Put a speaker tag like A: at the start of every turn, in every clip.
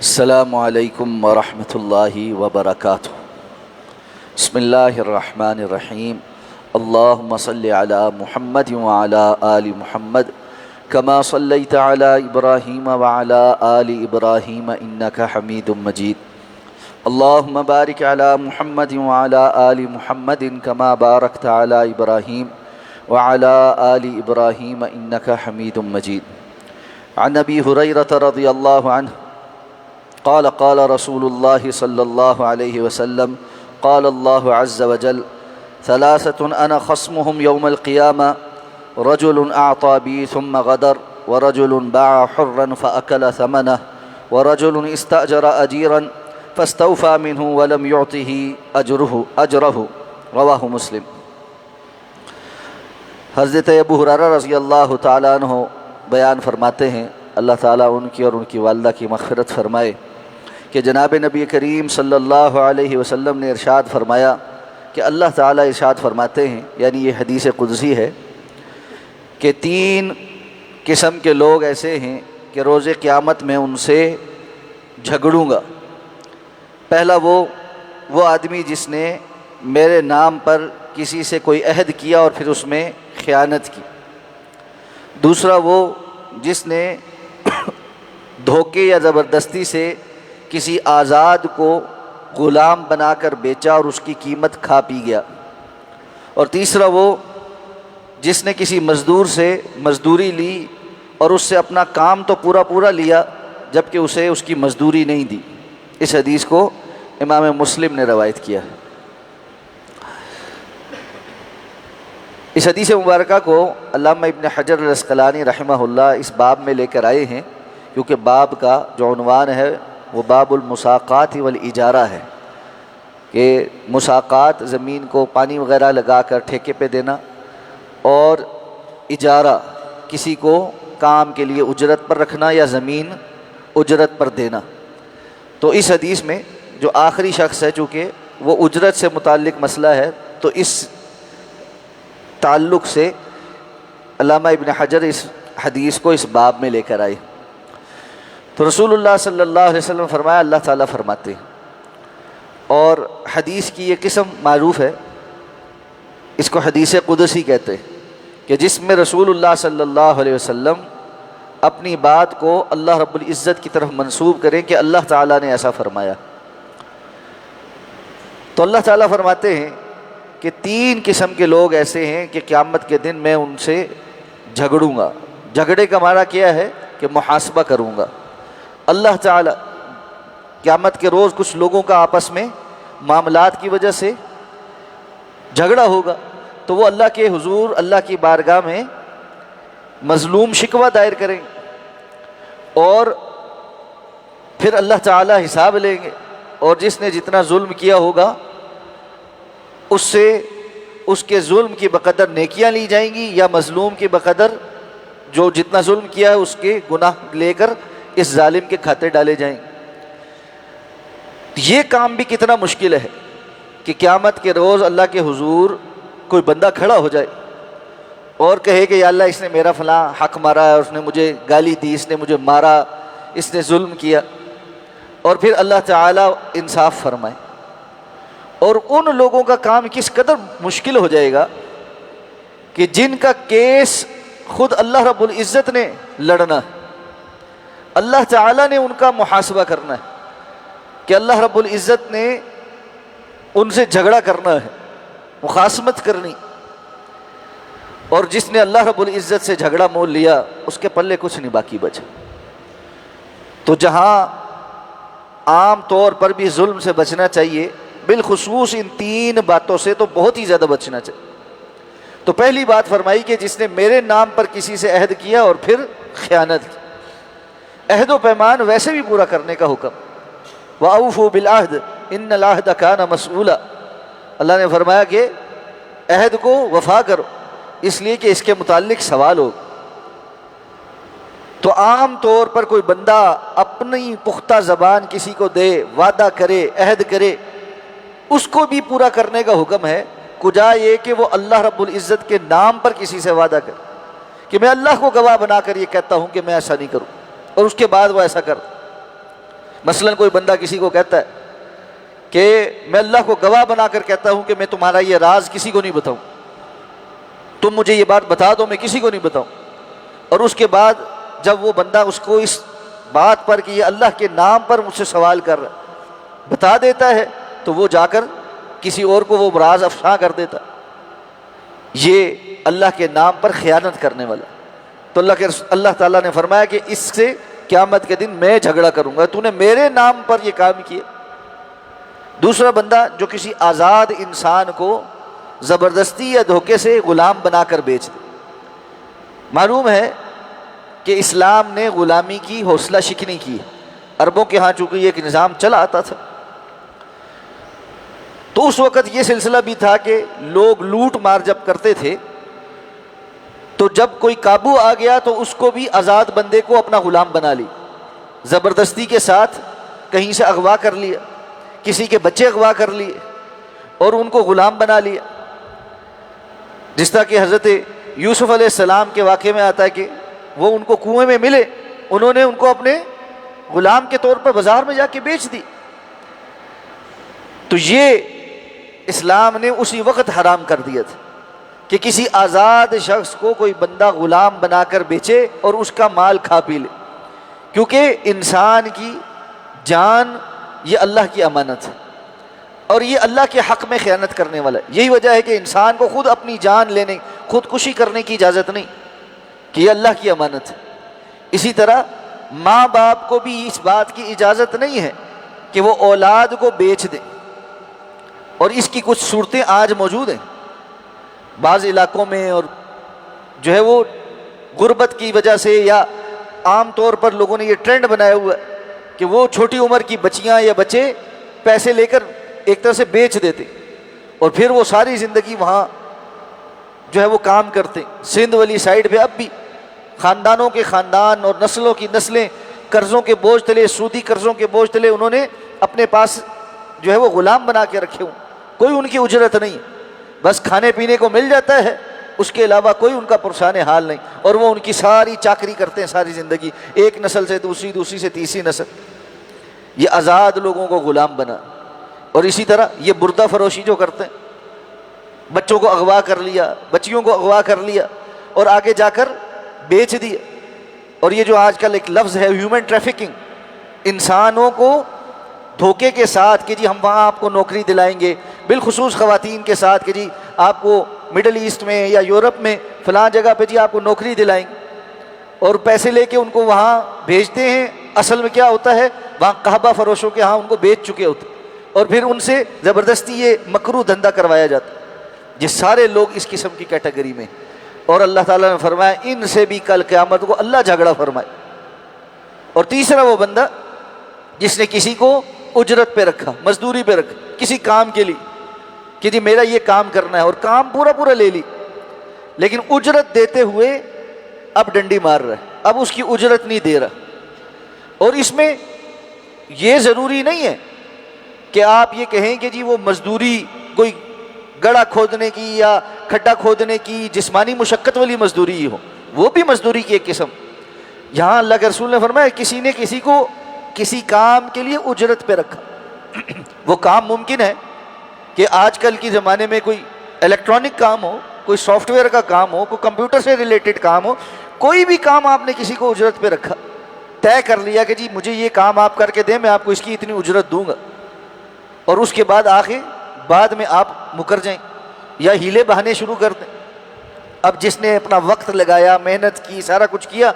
A: السلام علیکم ورحمۃ اللہ وبرکاتہ۔ بسم اللہ الرحمن الرحیم۔ اللہم صلی علی محمد وعلی آل محمد کما صلیت علی ابراہیم وعلی آل ابراہیم انک حمید مجید۔ اللہم بارک علی محمد وعلی آل محمد کما بارکت علی ابراہیم وعلی آل ابراہیم انک حمید مجید۔ عن ابی ہریرہ رضی اللہ عنہ قال قال رسول الله صلى الله عليه وسلم قال الله عز وجل ثلاثة أنا خصمهم يوم القيامة رجل أعطى بي ثم غدر ورجل باع حرا فأكل ثمنه ورجل استأجر أجيرا فاستوفى منه ولم يعطه أجره رواه مسلم۔ حضرت ابو ہریرہ رضی اللہ تعالیٰ عنہ بیان فرماتے ہیں، اللہ تعالیٰ ان کی اور ان کی والدہ کی مغفرت فرمائے، کہ جناب نبی کریم صلی اللہ علیہ وسلم نے ارشاد فرمایا کہ اللہ تعالیٰ ارشاد فرماتے ہیں، یعنی یہ حدیث قدسی ہے، کہ تین قسم کے لوگ ایسے ہیں کہ روز قیامت میں ان سے جھگڑوں گا۔ پہلا وہ آدمی جس نے میرے نام پر کسی سے کوئی عہد کیا اور پھر اس میں خیانت کی۔ دوسرا وہ جس نے دھوکے یا زبردستی سے کسی آزاد کو غلام بنا کر بیچا اور اس کی قیمت کھا پی گیا۔ اور تیسرا وہ جس نے کسی مزدور سے مزدوری لی اور اس سے اپنا کام تو پورا لیا جبکہ اسے اس کی مزدوری نہیں دی۔ اس حدیث کو امام مسلم نے روایت کیا ہے۔ اس حدیث مبارکہ کو علامہ ابن حجر العسقلانی رحمہ اللہ اس باب میں لے کر آئے ہیں، کیونکہ باب کا جو عنوان ہے وہ باب المساقات والاجارہ ہے، کہ مساقات زمین کو پانی وغیرہ لگا کر ٹھیکے پہ دینا، اور اجارہ کسی کو کام کے لیے اجرت پر رکھنا یا زمین اجرت پر دینا۔ تو اس حدیث میں جو آخری شخص ہے، چونکہ وہ اجرت سے متعلق مسئلہ ہے، تو اس تعلق سے علامہ ابن حجر اس حدیث کو اس باب میں لے کر آئے۔ تو رسول اللہ صلی اللہ علیہ وسلم فرمایا، اللہ تعالیٰ فرماتے ہیں، اور حدیث کی یہ قسم معروف ہے، اس کو حدیث قدسی کہتے ہیں، کہ جس میں رسول اللہ صلی اللہ علیہ وسلم اپنی بات کو اللہ رب العزت کی طرف منسوب کریں کہ اللہ تعالیٰ نے ایسا فرمایا۔ تو اللہ تعالیٰ فرماتے ہیں کہ تین قسم کے لوگ ایسے ہیں کہ قیامت کے دن میں ان سے جھگڑوں گا۔ جھگڑے کا معنی کیا ہے کہ محاسبہ کروں گا۔ اللہ تعالیٰ قیامت کے روز کچھ لوگوں کا آپس میں معاملات کی وجہ سے جھگڑا ہوگا، تو وہ اللہ کے حضور، اللہ کی بارگاہ میں مظلوم شکوہ دائر کریں گے، اور پھر اللہ تعالیٰ حساب لیں گے، اور جس نے جتنا ظلم کیا ہوگا اس سے اس کے ظلم کی بقدر نیکیاں لی جائیں گی، یا مظلوم کی بقدر جو جتنا ظلم کیا ہے اس کے گناہ لے کر اس ظالم کے کھاتے ڈالے جائیں گے۔ یہ کام بھی کتنا مشکل ہے کہ قیامت کے روز اللہ کے حضور کوئی بندہ کھڑا ہو جائے اور کہے کہ یا اللہ، اس نے میرا فلاں حق مارا ہے، اس نے مجھے گالی دی، اس نے مجھے مارا، اس نے ظلم کیا، اور پھر اللہ تعالیٰ انصاف فرمائے۔ اور ان لوگوں کا کام کس قدر مشکل ہو جائے گا کہ جن کا کیس خود اللہ رب العزت نے لڑنا ہے، اللہ تعالیٰ نے ان کا محاسبہ کرنا ہے، کہ اللہ رب العزت نے ان سے جھگڑا کرنا ہے، مخاصمت کرنی، اور جس نے اللہ رب العزت سے جھگڑا مول لیا اس کے پلے کچھ نہیں باقی بچا۔ تو جہاں عام طور پر بھی ظلم سے بچنا چاہیے، بالخصوص ان تین باتوں سے تو بہت ہی زیادہ بچنا چاہیے۔ تو پہلی بات فرمائی کہ جس نے میرے نام پر کسی سے عہد کیا اور پھر خیانت کی۔ عہد و پیمان ویسے بھی پورا کرنے کا حکم، وَأَوْفُوا بِالْعَهْدِ إِنَّ الْعَهْدَ كَانَ مَسْئُولًا۔ اللہ نے فرمایا کہ عہد کو وفا کرو، اس لیے کہ اس کے متعلق سوال ہو۔ تو عام طور پر کوئی بندہ اپنی پختہ زبان کسی کو دے، وعدہ کرے، عہد کرے، اس کو بھی پورا کرنے کا حکم ہے، کجا یہ کہ وہ اللہ رب العزت کے نام پر کسی سے وعدہ کرے کہ میں اللہ کو گواہ بنا کر یہ کہتا ہوں کہ میں ایسا نہیں کروں، اور اس کے بعد وہ ایسا کر۔ مثلاً کوئی بندہ کسی کو کہتا ہے کہ میں اللہ کو گواہ بنا کر کہتا ہوں کہ میں تمہارا یہ راز کسی کو نہیں بتاؤں، تم مجھے یہ بات بتا دو، میں کسی کو نہیں بتاؤں، اور اس کے بعد جب وہ بندہ اس کو اس بات پر کہ یہ اللہ کے نام پر مجھ سے سوال کر رہا ہے بتا دیتا ہے، تو وہ جا کر کسی اور کو وہ راز افشاں کر دیتا، یہ اللہ کے نام پر خیانت کرنے والا۔ تو اللہ تعالیٰ نے فرمایا کہ اس سے قیامت کے دن میں جھگڑا کروں گا، تو نے میرے نام پر یہ کام کیا۔ دوسرا بندہ جو کسی آزاد انسان کو زبردستی یا دھوکے سے غلام بنا کر بیچ دے۔ معلوم ہے کہ اسلام نے غلامی کی حوصلہ شکنی کی، عربوں کے ہاں چونکہ یہ ایک نظام چلا آتا تھا، تو اس وقت یہ سلسلہ بھی تھا کہ لوگ لوٹ مار جب کرتے تھے تو جب کوئی قابو آ گیا تو اس کو بھی آزاد بندے کو اپنا غلام بنا لی، زبردستی کے ساتھ کہیں سے اغوا کر لیا، کسی کے بچے اغوا کر لیے اور ان کو غلام بنا لیا۔ جس طرح کہ حضرت یوسف علیہ السلام کے واقعے میں آتا ہے کہ وہ ان کو کنویں میں ملے، انہوں نے ان کو اپنے غلام کے طور پر بازار میں جا کے بیچ دی۔ تو یہ اسلام نے اسی وقت حرام کر دیا تھا کہ کسی آزاد شخص کو کوئی بندہ غلام بنا کر بیچے اور اس کا مال کھا پی لے، کیونکہ انسان کی جان یہ اللہ کی امانت ہے اور یہ اللہ کے حق میں خیانت کرنے والا ہے۔ یہی وجہ ہے کہ انسان کو خود اپنی جان لینے، خودکشی کرنے کی اجازت نہیں، کہ یہ اللہ کی امانت ہے۔ اسی طرح ماں باپ کو بھی اس بات کی اجازت نہیں ہے کہ وہ اولاد کو بیچ دیں، اور اس کی کچھ صورتیں آج موجود ہیں بعض علاقوں میں، اور جو ہے وہ غربت کی وجہ سے یا عام طور پر لوگوں نے یہ ٹرینڈ بنایا ہوا ہے کہ وہ چھوٹی عمر کی بچیاں یا بچے پیسے لے کر ایک طرح سے بیچ دیتے اور پھر وہ ساری زندگی وہاں جو ہے وہ کام کرتے۔ سندھ والی سائیڈ پہ اب بھی خاندانوں کے خاندان اور نسلوں کی نسلیں قرضوں کے بوجھ تلے، سودی قرضوں کے بوجھ تلے انہوں نے اپنے پاس جو ہے وہ غلام بنا کے رکھے ہوں، کوئی ان کی اجرت نہیں، بس کھانے پینے کو مل جاتا ہے، اس کے علاوہ کوئی ان کا پرسان حال نہیں، اور وہ ان کی ساری چاکری کرتے ہیں ساری زندگی، ایک نسل سے دوسری، دوسری سے تیسری نسل۔ یہ آزاد لوگوں کو غلام بنا۔ اور اسی طرح یہ بردہ فروشی جو کرتے ہیں، بچوں کو اغوا کر لیا، بچیوں کو اغوا کر لیا اور آگے جا کر بیچ دیا۔ اور یہ جو آج کل ایک لفظ ہے ہیومن ٹریفکنگ، انسانوں کو دھوکے کے ساتھ کہ جی ہم وہاں آپ کو نوکری دلائیں گے، بالخصوص خواتین کے ساتھ کہ جی آپ کو مڈل ایسٹ میں یا یورپ میں فلاں جگہ پہ جی آپ کو نوکری دلائیں گے، اور پیسے لے کے ان کو وہاں بھیجتے ہیں۔ اصل میں کیا ہوتا ہے، وہاں قحبہ فروشوں کے ہاں ان کو بیچ چکے ہوتے اور پھر ان سے زبردستی یہ مکروہ دھندا کروایا جاتا۔ یہ سارے لوگ اس قسم کی کیٹیگری میں، اور اللہ تعالیٰ نے فرمایا ان سے بھی کل قیامت کو اللہ جھگڑا فرمائے۔ اور تیسرا وہ بندہ جس نے کسی کو اجرت پہ رکھا، مزدوری پہ رکھا کسی کام کے لیے کہ جی میرا یہ کام کرنا ہے، اور کام پورا پورا لے لی، لیکن اجرت دیتے ہوئے اب ڈنڈی مار رہا ہے، اب اس کی اجرت نہیں دے رہا۔ اور اس میں یہ ضروری نہیں ہے کہ آپ یہ کہیں کہ جی وہ مزدوری کوئی گڑھا کھودنے کی یا کھڈا کھودنے کی جسمانی مشقت والی مزدوری ہی ہو، وہ بھی مزدوری کی ایک قسم۔ یہاں اللہ کے رسول نے فرمایا کسی نے کسی کو کسی کام کے لیے اجرت پہ رکھا، وہ کام ممکن ہے کہ آج کل کے زمانے میں کوئی الیکٹرانک کام ہو، کوئی سافٹ ویئر کا کام ہو، کوئی کمپیوٹر سے ریلیٹڈ کام ہو، کوئی بھی کام آپ نے کسی کو اجرت پہ رکھا، طے کر لیا کہ جی مجھے یہ کام آپ کر کے دیں، میں آپ کو اس کی اتنی اجرت دوں گا، اور اس کے بعد آخر بعد میں آپ مکر جائیں یا ہیلے بہانے شروع کر دیں۔ اب جس نے اپنا وقت لگایا، محنت کی، سارا کچھ کیا،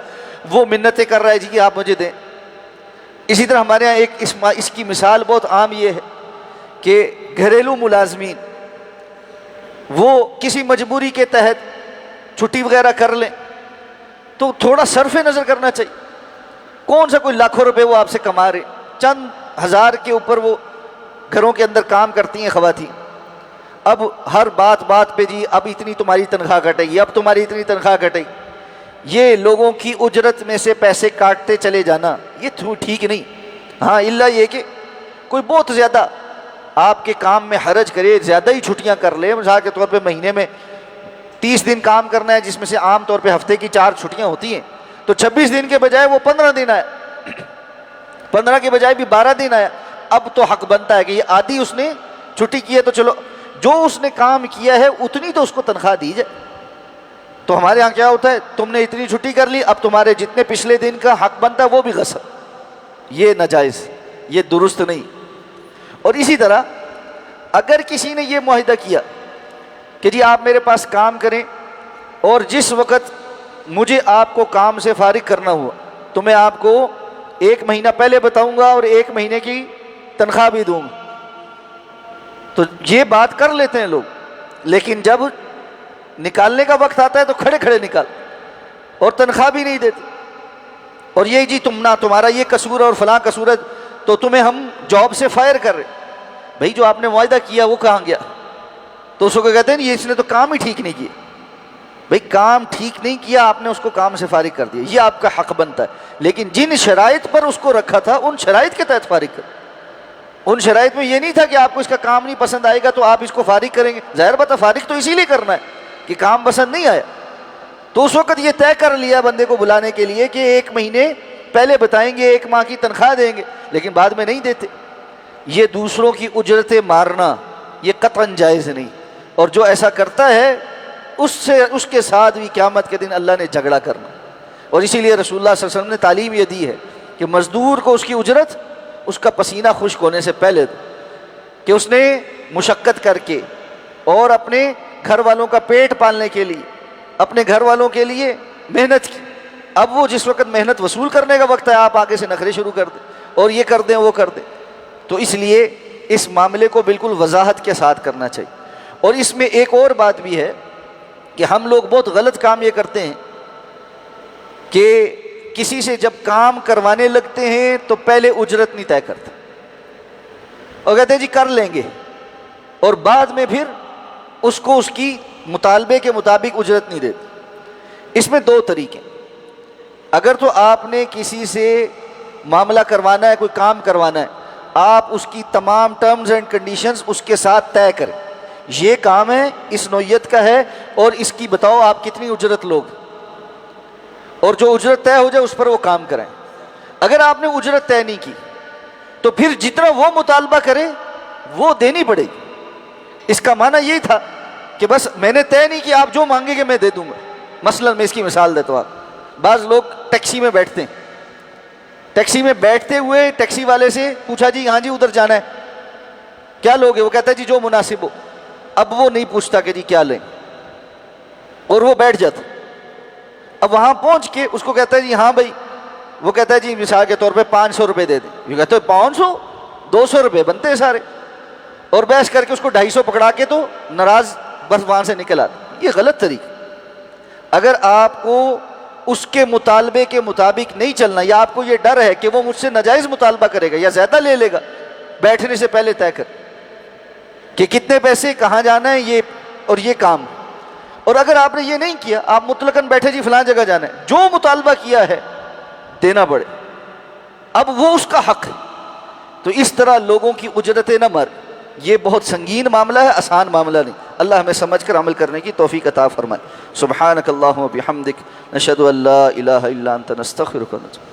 A: وہ منتیں کر رہا ہے جی کہ آپ مجھے دیں۔ اسی طرح ہمارے یہاں اس کی مثال بہت عام یہ ہے کہ گھریلو ملازمین وہ کسی مجبوری کے تحت چھٹی وغیرہ کر لیں تو تھوڑا صرف نظر کرنا چاہیے۔ کون سا کوئی لاکھوں روپے وہ آپ سے کما رہے، چند ہزار کے اوپر وہ گھروں کے اندر کام کرتی ہیں خواتین، اب ہر بات پہ جی اب اتنی تمہاری تنخواہ کٹے گی، اب تمہاری اتنی تنخواہ کٹے گی، یہ لوگوں کی اجرت میں سے پیسے کاٹتے چلے جانا یہ ٹھیک نہیں۔ ہاں الا یہ کہ کوئی بہت زیادہ آپ کے کام میں حرج کرے، زیادہ ہی چھٹیاں کر لے، مثال کے طور پہ مہینے میں 30 دن کام کرنا ہے جس میں سے عام طور پہ ہفتے کی 4 چھٹیاں ہوتی ہیں، تو 26 دن کے بجائے وہ 15 دن آئے، 15 کے بجائے بھی 12 دن آیا، اب تو حق بنتا ہے کہ یہ آدھی اس نے چھٹی کی ہے تو چلو جو اس نے کام کیا ہے اتنی تو اس کو تنخواہ دی جائے۔ تو ہمارے ہاں کیا ہوتا ہے، تم نے اتنی چھٹی کر لی، اب تمہارے جتنے پچھلے دن کا حق بنتا ہے وہ بھی غصب، یہ ناجائز، یہ درست نہیں۔ اور اسی طرح اگر کسی نے یہ معاہدہ کیا کہ جی آپ میرے پاس کام کریں اور جس وقت مجھے آپ کو کام سے فارغ کرنا ہوا تو میں آپ کو 1 مہینہ پہلے بتاؤں گا اور 1 مہینے کی تنخواہ بھی دوں گا، تو یہ بات کر لیتے ہیں لوگ، لیکن جب نکالنے کا وقت آتا ہے تو کھڑے کھڑے نکال اور تنخواہ بھی نہیں دیتے، اور یہ جی تمہارا یہ قصور ہے اور فلاں قصور ہے تو تمہیں ہم جاب سے فائر کر رہے۔ بھائی جو آپ نے معاہدہ کیا وہ کہاں گیا؟ تو اس کو کہتے ہیں یہ اس نے تو کام ہی ٹھیک نہیں کیا۔ بھائی کام ٹھیک نہیں کیا، آپ نے اس کو کام سے فارغ کر دیا، یہ آپ کا حق بنتا ہے، لیکن جن شرائط پر اس کو رکھا تھا ان شرائط کے تحت فارغ کر۔ ان شرائط میں یہ نہیں تھا کہ آپ کو اس کا کام نہیں پسند آئے گا تو آپ اس کو فارغ کریں گے، ظاہر بات ہے فارغ تو اسی لیے کرنا ہے کہ کام پسند نہیں آیا، تو اس وقت یہ طے کر لیا بندے کو بلانے کے لیے کہ 1 مہینے پہلے بتائیں گے، 1 ماہ کی تنخواہ دیں گے، لیکن بعد میں نہیں دیتے۔ یہ دوسروں کی اجرتیں مارنا یہ قطعاً جائز نہیں، اور جو ایسا کرتا ہے اس کے ساتھ بھی قیامت کے دن اللہ نے جھگڑا کرنا۔ اور اسی لیے رسول اللہ صلی اللہ علیہ وسلم نے تعلیم یہ دی ہے کہ مزدور کو اس کی اجرت اس کا پسینہ خشک ہونے سے پہلے دو، کہ اس نے مشقت کر کے اور اپنے گھر والوں کا پیٹ پالنے کے لیے، اپنے گھر والوں کے لیے محنت کی، اب وہ جس وقت محنت وصول کرنے کا وقت ہے آپ آگے سے نخرے شروع کر دیں اور یہ کر دیں وہ کر دیں، تو اس لیے اس معاملے کو بالکل وضاحت کے ساتھ کرنا چاہیے۔ اور اس میں ایک اور بات بھی ہے کہ ہم لوگ بہت غلط کام یہ کرتے ہیں کہ کسی سے جب کام کروانے لگتے ہیں تو پہلے اجرت نہیں طے کرتے اور کہتے ہیں جی کر لیں گے، اور بعد میں پھر اس کو اس کی مطالبے کے مطابق اجرت نہیں دیتے۔ اس میں 2 طریقے، اگر تو آپ نے کسی سے معاملہ کروانا ہے، کوئی کام کروانا ہے، آپ اس کی تمام ٹرمز اینڈ کنڈیشنز اس کے ساتھ طے کریں، یہ کام ہے، اس نوعیت کا ہے، اور اس کی بتاؤ آپ کتنی اجرت لوگ، اور جو اجرت طے ہو جائے اس پر وہ کام کریں۔ اگر آپ نے اجرت طے نہیں کی تو پھر جتنا وہ مطالبہ کرے وہ دینی پڑے گی۔ اس کا معنی یہی تھا کہ بس میں نے طے نہیں کیا، آپ جو مانگیں گے میں دے دوں گا۔ مثلا میں اس کی مثال دیتا ہوں، آپ بعض لوگ ٹیکسی میں بیٹھتے ہیں، ٹیکسی میں بیٹھتے ہوئے ٹیکسی والے سے پوچھا جی ہاں جی ادھر جانا ہے، کیا لوگے؟ وہ کہتا ہے جی جو مناسب ہو۔ اب وہ نہیں پوچھتا کہ جی کیا لیں، اور وہ بیٹھ جاتا۔ اب وہاں پہنچ کے اس کو کہتا ہے جی ہاں بھائی، وہ کہتا ہے جی مثال کے طور پہ 500 روپے دے دیں، یہ کہتے ہیں 500 200 روپے بنتے ہیں سارے، اور بحث کر کے اس کو 250 پکڑا کے تو ناراض بس وہاں سے نکل آتا۔ یہ غلط طریقہ۔ اگر آپ کو اس کے مطالبے کے مطابق نہیں چلنا، یا آپ کو یہ ڈر ہے کہ وہ مجھ سے ناجائز مطالبہ کرے گا یا زیادہ لے لے گا، بیٹھنے سے پہلے طے کر کہ کتنے پیسے، کہاں جانا ہے، یہ اور یہ کام۔ اور اگر آپ نے یہ نہیں کیا، آپ مطلقاً بیٹھے جی فلاں جگہ جانا ہے، جو مطالبہ کیا ہے دینا پڑے، اب وہ اس کا حق ہے۔ تو اس طرح لوگوں کی اجرتیں نہ مار، یہ بہت سنگین معاملہ ہے، آسان معاملہ نہیں۔ اللہ ہمیں سمجھ کر عمل کرنے کی توفیق عطا فرمائے۔ سبحانک اللہم و بحمدک، نشہد ان لا الہ الا انت، نستغفرک و نتوب۔